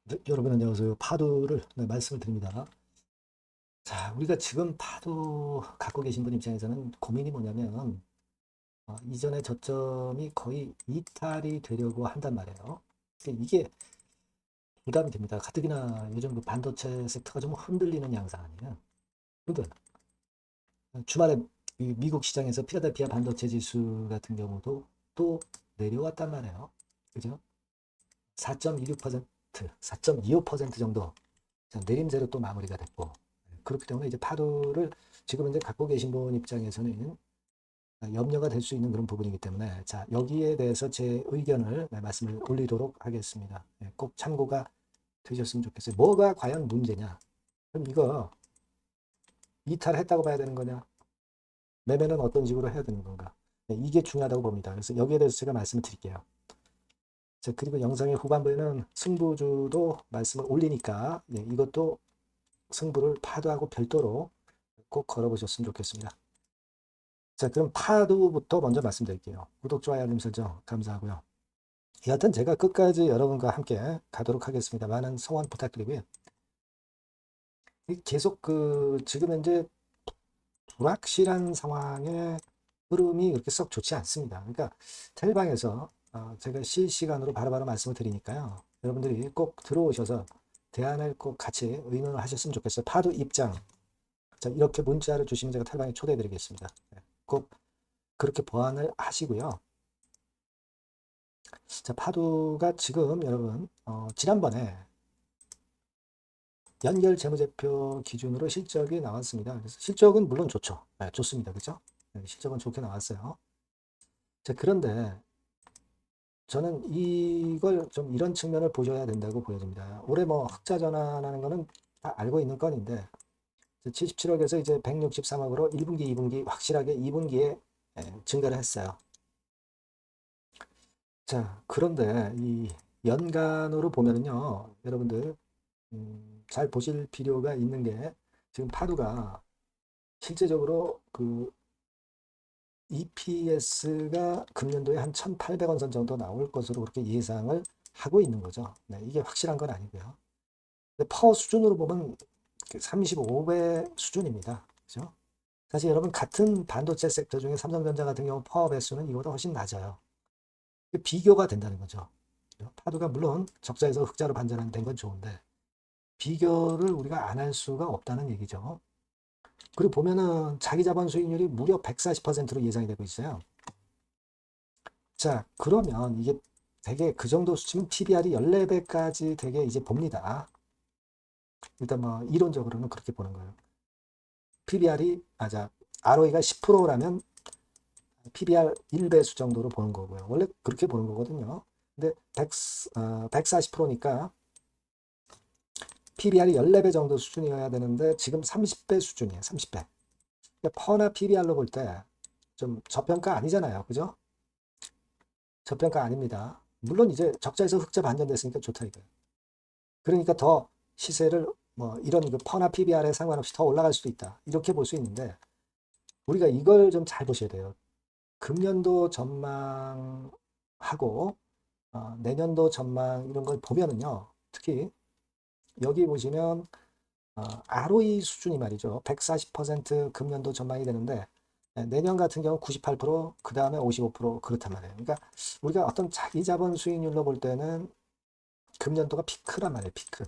네, 여러분 안녕하세요. 파도를 말씀을 드립니다. 자, 우리가 지금 파도 갖고 계신 분 입장에서는 고민이 뭐냐면 이전의 저점이 거의 이탈이 되려고 한단 말이에요. 근데 이게 부담이 됩니다. 가뜩이나 요즘 그 반도체 섹터가 좀 흔들리는 양상 아니에요. 그러니까 주말에 이 미국 시장에서 필라델피아 반도체 지수 같은 경우도 또 내려왔단 말이에요. 그죠? 4.26%, 4.25% 정도 내림세로 또 마무리가 됐고, 그렇기 때문에 이제 파도를 지금 이제 갖고 계신 분 입장에서는 염려가 될 수 있는 그런 부분이기 때문에, 자, 여기에 대해서 제 의견을 말씀을 올리도록 하겠습니다. 꼭 참고가 되셨으면 좋겠어요. 뭐가 과연 문제냐? 그럼 이거 이탈했다고 봐야 되는 거냐? 매매는 어떤 식으로 해야 되는 건가? 이게 중요하다고 봅니다. 그래서 여기에 대해서 제가 말씀을 드릴게요. 자, 그리고 영상의 후반부에는 승부주도 말씀을 올리니까 이것도 승부를 파도하고 별도로 꼭 걸어보셨으면 좋겠습니다. 자, 그럼 파도부터 먼저 말씀드릴게요. 구독, 좋아요, 알림 설정 감사하고요. 여하튼 제가 끝까지 여러분과 함께 가도록 하겠습니다. 많은 성원 부탁드리고요. 계속 지금 현재 불확실한 상황의 흐름이 그렇게 썩 좋지 않습니다. 그러니까 텔방에서 제가 실시간으로 바로바로 말씀을 드리니까요. 여러분들이 꼭 들어오셔서 대안을 꼭 같이 의논을 하셨으면 좋겠어요. 파도 입장. 자, 이렇게 문자를 주시면 제가 텔방에 초대해 드리겠습니다. 꼭 그렇게 보완을 하시고요. 자, 파도가 지금 여러분, 지난번에 연결 재무제표 기준으로 실적이 나왔습니다. 그래서 실적은 물론 좋죠. 네, 좋습니다. 그죠? 네, 실적은 좋게 나왔어요. 자, 그런데 저는 이걸 좀 이런 측면을 보셔야 된다고 보여집니다. 올해 뭐 흑자 전환하는 거는 다 알고 있는 건인데, 77억에서 이제 163억으로 1분기, 2분기 확실하게 2분기에 증가를 했어요. 자, 그런데 이 연간으로 보면은요, 여러분들 잘 보실 필요가 있는 게 지금 파도가 실제적으로 그 EPS가 금년도에 한 1,800원 선 정도 나올 것으로 그렇게 예상을 하고 있는 거죠. 네, 이게 확실한 건 아니고요. 근데 파워 수준으로 보면 35배 수준입니다. 그죠? 사실 여러분 같은 반도체 섹터 중에 삼성전자 같은 경우 파워 배수는 이거보다 훨씬 낮아요. 비교가 된다는 거죠. 파도가 물론 적자에서 흑자로 반전된 건 좋은데 비교를 우리가 안 할 수가 없다는 얘기죠. 그리고 보면은 자기 자본 수익률이 무려 140%로 예상이 되고 있어요. 자, 그러면 이게 되게 그 정도 수치면 PBR이 14배까지 되게 이제 봅니다. 일단 뭐 이론적으로는 그렇게 보는 거예요. PBR이, ROE가 10%라면 PBR 1배수 정도로 보는 거고요. 원래 그렇게 보는 거거든요. 근데 140%니까 PBR이 14배 정도 수준이어야 되는데 지금 30배 수준이에요. 30배. 퍼나 PBR로 볼 때 좀 저평가 아니잖아요. 그죠? 저평가 아닙니다. 물론 이제 적자에서 흑자 반전됐으니까 좋다 이거예요. 그러니까 더 시세를 뭐 이런 그 퍼나 PBR에 상관없이 더 올라갈 수도 있다. 이렇게 볼 수 있는데 우리가 이걸 좀 잘 보셔야 돼요. 금년도 전망하고 내년도 전망 이런 걸 보면은요. 특히 여기 보시면 ROE 수준이 말이죠. 140% 금년도 전망이 되는데 내년 같은 경우 98%, 그 다음에 55% 그렇단 말이에요. 그러니까 우리가 어떤 자기 자본 수익률로 볼 때는 금년도가 피크란 말이에요. 피크.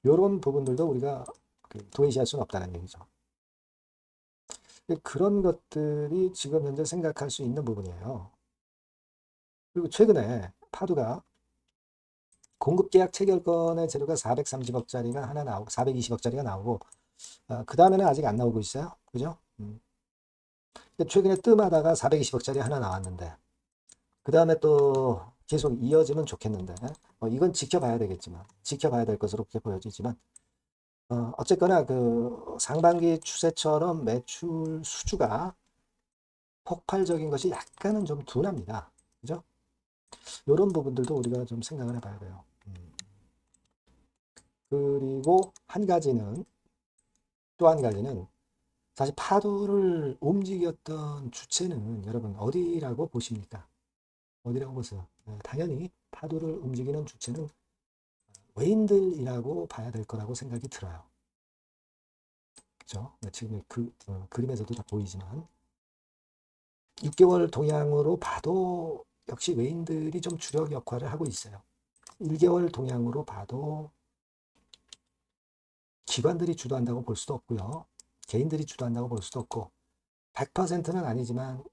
이런 부분들도 우리가 도외시할 수는 없다는 얘기죠. 그런 것들이 지금 현재 생각할 수 있는 부분이에요. 그리고 최근에 파두가 공급 계약 체결권의 재료가 430억짜리가 하나 나오고 420억짜리가 나오고 그 다음에는 아직 안 나오고 있어요. 그죠? 최근에 뜸하다가 420억짜리 하나 나왔는데 그 다음에 또 계속 이어지면 좋겠는데 이건 지켜봐야 되겠지만 지켜봐야 될 것으로 그렇게 보여지지만 어쨌거나 그 상반기 추세처럼 매출 수주가 폭발적인 것이 약간은 좀 둔합니다. 그죠? 이런 부분들도 우리가 좀 생각을 해봐야 돼요. 그리고 한 가지는 또 한 가지는 사실 파도를 움직였던 주체는 여러분 어디라고 보십니까? 어디라고 보세요? 당연히 파도를 움직이는 주체는 외인들이라고 봐야 될 거라고 생각이 들어요. 그죠? 지금 그림에서도 다 보이지만 6개월 동향으로 봐도 역시 외인들이 좀 주력 역할을 하고 있어요. 1개월 동향으로 봐도 기관들이 주도한다고 볼 수도 없고요. 개인들이 주도한다고 볼 수도 없고 100%는 아니지만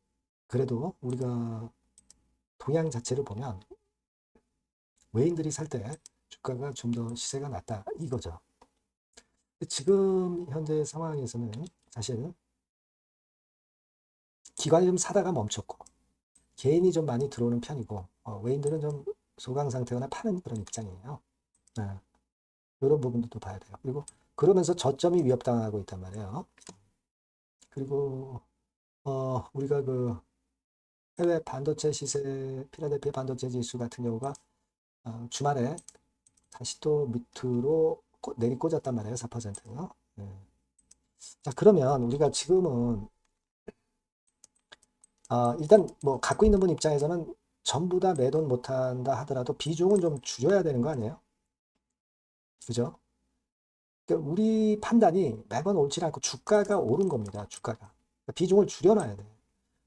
그래도 우리가 동향 자체를 보면 외인들이 살 때 주가가 좀 더 시세가 낮다 이거죠. 지금 현재 상황에서는 사실 기관이 좀 사다가 멈췄고 개인이 좀 많이 들어오는 편이고 외인들은 좀 소강 상태거나 파는 그런 입장이에요. 네. 이런 부분도 봐야 돼요. 그리고 그러면서 저점이 위협당하고 있단 말이에요. 그리고 우리가 그 해외 반도체 시세 필라델피아 반도체 지수 같은 경우가 주말에 다시 또 밑으로 내리꽂았단 말이에요. 4%요. 네. 자, 그러면 우리가 지금은 일단 뭐 갖고 있는 분 입장에서는 전부 다 매돈 못한다 하더라도 비중은 좀 줄여야 되는 거 아니에요? 그죠? 그러니까 우리 판단이 매번 옳지 않고 주가가 오른 겁니다. 주가가. 그러니까 비중을 줄여놔야 돼요.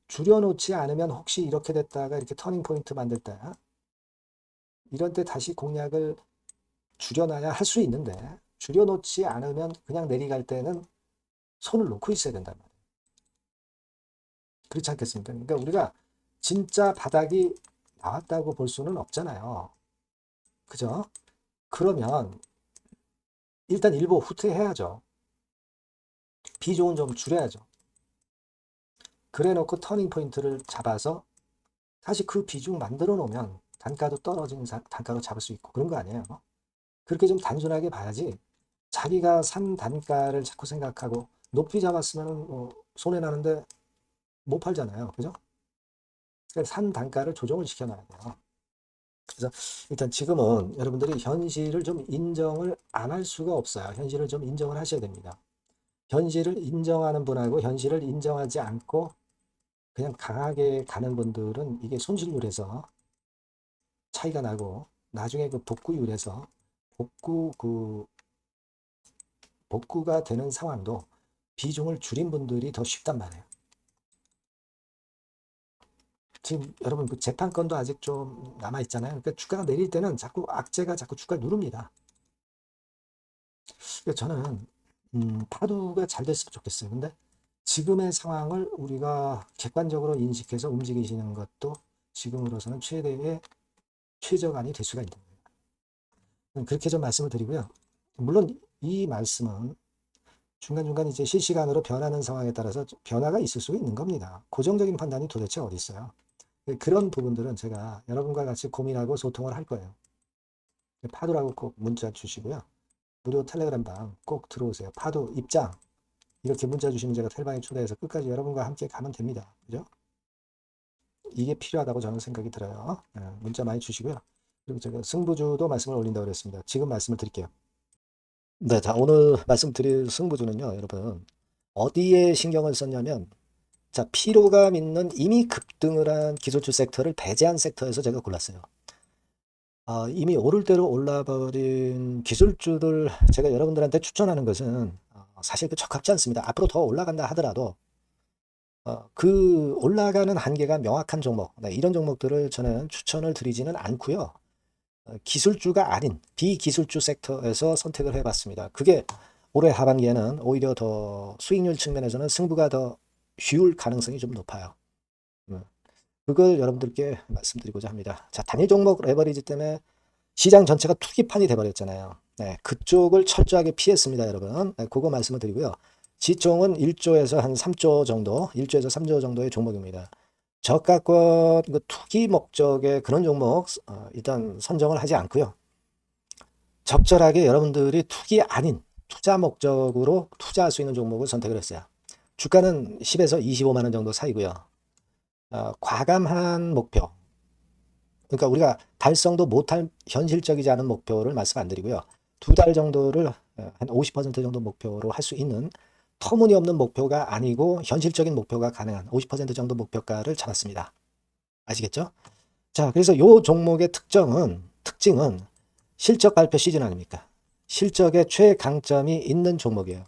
줄여놓지 않으면 혹시 이렇게 됐다가 이렇게 터닝 포인트 만들 때 이런 때 다시 공략을 줄여놔야 할 수 있는데 줄여놓지 않으면 그냥 내려갈 때는 손을 놓고 있어야 된단 말이에요. 그렇지 않겠습니까? 그러니까 우리가 진짜 바닥이 나왔다고 볼 수는 없잖아요. 그죠? 그러면 일단 일부 후퇴해야죠. 비중은 좀 줄여야죠. 그래 놓고 터닝 포인트를 잡아서 사실 그 비중 만들어 놓으면 단가도 떨어진 단가로 잡을 수 있고 그런 거 아니에요. 그렇게 좀 단순하게 봐야지 자기가 산 단가를 자꾸 생각하고 높이 잡았으면 손해 나는데 못 팔잖아요. 그죠? 그래서 산 단가를 조정을 시켜놔야 돼요. 그래서 일단 지금은 여러분들이 현실을 좀 인정을 안 할 수가 없어요. 현실을 좀 인정을 하셔야 됩니다. 현실을 인정하는 분하고 현실을 인정하지 않고 그냥 강하게 가는 분들은 이게 손실률에서 차이가 나고 나중에 그 복구율에서 복구가 되는 상황도 비중을 줄인 분들이 더 쉽단 말이에요. 지금 여러분 그 재판권도 아직 좀 남아 있잖아요. 그러니까 주가가 내릴 때는 자꾸 악재가 자꾸 주가를 누릅니다. 그러니까 저는 파도가 잘 됐으면 좋겠어요. 근데 지금의 상황을 우리가 객관적으로 인식해서 움직이시는 것도 지금으로서는 최대의 최저간이 될 수가 있는 거예요. 그렇게 좀 말씀을 드리고요. 물론 이 말씀은 중간중간 이제 실시간으로 변하는 상황에 따라서 변화가 있을 수 있는 겁니다. 고정적인 판단이 도대체 어디 있어요? 그런 부분들은 제가 여러분과 같이 고민하고 소통을 할 거예요. 파도라고 꼭 문자 주시고요. 무료 텔레그램 방 꼭 들어오세요. 파도 입장 이렇게 문자 주시면 제가 텔방에 초대해서 끝까지 여러분과 함께 가면 됩니다. 그죠? 이게 필요하다고 저는 생각이 들어요. 문자 많이 주시고요. 그리고 제가 승부주도 말씀을 올린다고 그랬습니다. 지금 말씀을 드릴게요. 네, 자, 오늘 말씀드릴 승부주는요, 여러분. 어디에 신경을 썼냐면, 자, 피로감 있는 이미 급등을 한 기술주 섹터를 배제한 섹터에서 제가 골랐어요. 이미 오를 대로 올라버린 기술주를 제가 여러분들한테 추천하는 것은 사실 그 적합지 않습니다. 앞으로 더 올라간다 하더라도 그 올라가는 한계가 명확한 종목, 네, 이런 종목들을 저는 추천을 드리지는 않고요. 기술주가 아닌 비기술주 섹터에서 선택을 해봤습니다. 그게 올해 하반기에는 오히려 더 수익률 측면에서는 승부가 더 쉬울 가능성이 좀 높아요. 그걸 여러분들께 말씀드리고자 합니다. 자, 단일 종목 레버리지 때문에 시장 전체가 투기판이 돼버렸잖아요. 네, 그쪽을 철저하게 피했습니다, 여러분. 네, 그거 말씀을 드리고요. 지총은 1조에서 한 3조 정도, 1조에서 3조 정도의 종목입니다. 저가권 그 투기 목적의 그런 종목 일단 선정을 하지 않고요. 적절하게 여러분들이 투기 아닌 투자 목적으로 투자할 수 있는 종목을 선택을 했어요. 주가는 10에서 25만 원 정도 사이고요. 과감한 목표, 그러니까 우리가 달성도 못할 현실적이지 않은 목표를 말씀 안 드리고요. 2달 정도를 한 50% 정도 목표로 할 수 있는 터무니없는 목표가 아니고 현실적인 목표가 가능한 50% 정도 목표가를 잡았습니다. 아시겠죠? 자, 그래서 요 종목의 특징은 실적 발표 시즌 아닙니까? 실적에 최강점이 있는 종목이에요.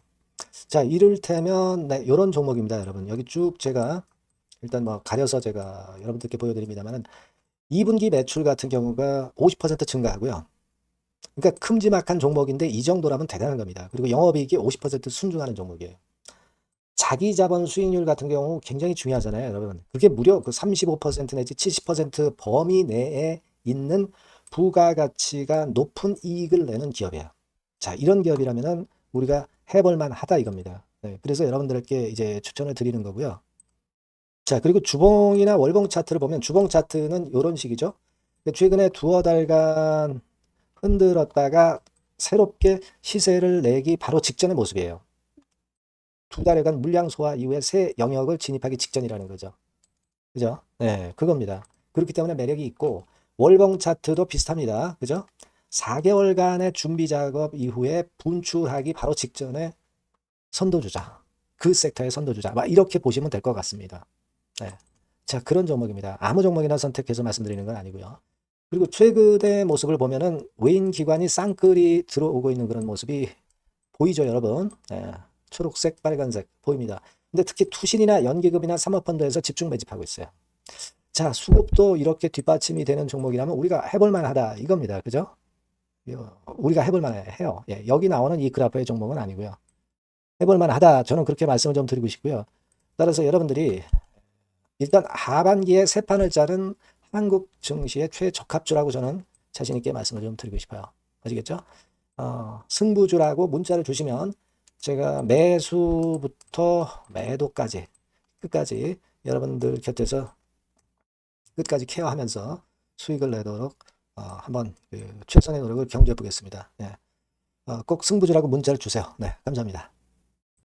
자, 이를테면 네, 이런 종목입니다, 여러분. 여기 쭉 제가 일단 뭐 가려서 제가 여러분들께 보여드립니다만은 2분기 매출 같은 경우가 50% 증가하고요. 그러니까 큼지막한 종목인데 이 정도라면 대단한 겁니다. 그리고 영업이익이 50% 순증하는 종목이에요. 자기 자본 수익률 같은 경우 굉장히 중요하잖아요, 여러분. 그게 무려 그 35% 내지 70% 범위 내에 있는 부가가치가 높은 이익을 내는 기업이에요. 자, 이런 기업이라면은 우리가 해볼 만하다 이겁니다. 네, 그래서 여러분들께 이제 추천을 드리는 거고요. 자, 그리고 주봉이나 월봉 차트를 보면 주봉 차트는 이런 식이죠. 최근에 두어 달간 흔들었다가 새롭게 시세를 내기 바로 직전의 모습이에요. 두 달여간 물량 소화 이후에 새 영역을 진입하기 직전이라는 거죠. 그죠? 네, 그겁니다. 그렇기 때문에 매력이 있고 월봉 차트도 비슷합니다. 그죠? 4개월간의 준비 작업 이후에 분출하기 바로 직전에 선도주자. 그 섹터의 선도주자. 막 이렇게 보시면 될 것 같습니다. 네. 자, 그런 종목입니다. 아무 종목이나 선택해서 말씀드리는 건 아니고요. 그리고 최근의 모습을 보면은 외인 기관이 쌍끌이 들어오고 있는 그런 모습이 보이죠, 여러분? 네. 초록색, 빨간색 보입니다. 근데 특히 투신이나 연기금이나 사모펀드에서 집중 매집하고 있어요. 자, 수급도 이렇게 뒷받침이 되는 종목이라면 우리가 해볼 만하다 이겁니다. 그죠? 우리가 해볼 만해요. 예, 여기 나오는 이 그래프의 종목은 아니고요. 해볼 만하다. 저는 그렇게 말씀을 좀 드리고 싶고요. 따라서 여러분들이 일단 하반기에 새 판을 짜는 한국 증시의 최적합주라고 저는 자신 있게 말씀을 좀 드리고 싶어요. 아시겠죠? 승부주라고 문자를 주시면 제가 매수부터 매도까지 끝까지 여러분들 곁에서 끝까지 케어하면서 수익을 내도록 한번 최선의 노력을 경주해 보겠습니다. 네. 꼭 승부주라고 문자를 주세요. 네, 감사합니다.